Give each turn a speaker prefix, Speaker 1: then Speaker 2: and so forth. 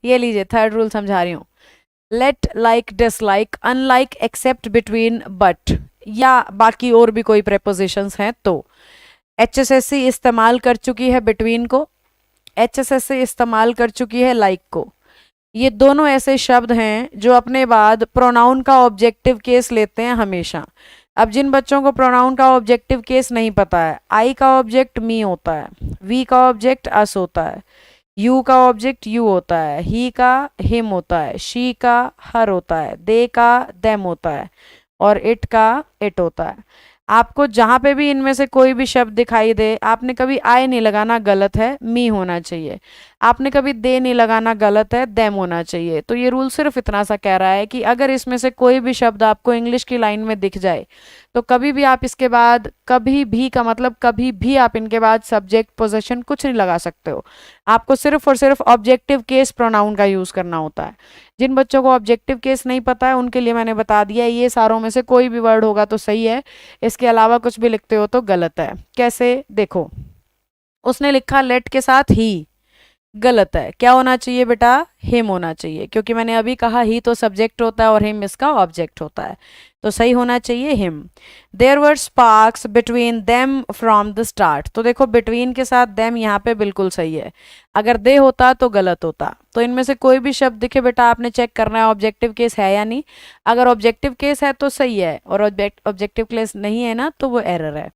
Speaker 1: ये लीजिए third rule समझा रही हूँ। Let, like, dislike, unlike, except, between, but या बाकी और भी कोई प्रेपोजिशंस हैं तो एचएसएससी इस्तेमाल कर चुकी है बिटवीन को, एचएसएससी इस्तेमाल कर चुकी है लाइक को। ये दोनों ऐसे शब्द हैं जो अपने बाद प्रोनाउन का ऑब्जेक्टिव केस लेते हैं हमेशा। अब जिन बच्चों को प्रोनाउन का ऑब्जेक्टिव केस नहीं पता है, आई का ऑब्जेक्ट मी होता है, वी का ऑब्जेक्ट अस होता है, यू का ऑब्जेक्ट यू होता है, ही का हिम होता है, शी का हर होता है, दे का देम होता है और इट का इट होता है। आपको जहां पे भी इनमें से कोई भी शब्द दिखाई दे, आपने कभी आई नहीं लगाना, गलत है, मी होना चाहिए। आपने कभी दे नहीं लगाना, गलत है, देम होना चाहिए। तो ये रूल सिर्फ इतना सा कह रहा है कि अगर इसमें से कोई भी शब्द आपको इंग्लिश की लाइन में दिख जाए तो कभी भी आप इसके बाद, कभी भी का मतलब कभी भी आप इनके बाद सब्जेक्ट पोजीशन कुछ नहीं लगा सकते हो। आपको सिर्फ और सिर्फ ऑब्जेक्टिव केस प्रोनाउन का यूज करना होता है। जिन बच्चों को ऑब्जेक्टिव केस नहीं पता है उनके लिए मैंने बता दिया, ये सारों में से कोई भी वर्ड होगा तो सही है, इसके अलावा कुछ भी लिखते हो तो गलत है। कैसे, देखो, उसने लिखा लेट के साथ ही, गलत है। क्या होना चाहिए बेटा, हिम होना चाहिए, क्योंकि मैंने अभी कहा ही तो सब्जेक्ट होता है और हिम इसका ऑब्जेक्ट होता है, तो सही होना चाहिए him. There were sparks between them from the start, तो देखो बिटवीन के साथ देम यहाँ पे बिल्कुल सही है, अगर दे होता तो गलत होता। तो इनमें से कोई भी शब्द दिखे बेटा आपने चेक करना है ऑब्जेक्टिव केस है या नहीं। अगर ऑब्जेक्टिव केस है तो सही है और ऑब्जेक्टिव केस नहीं है ना तो वो एरर है।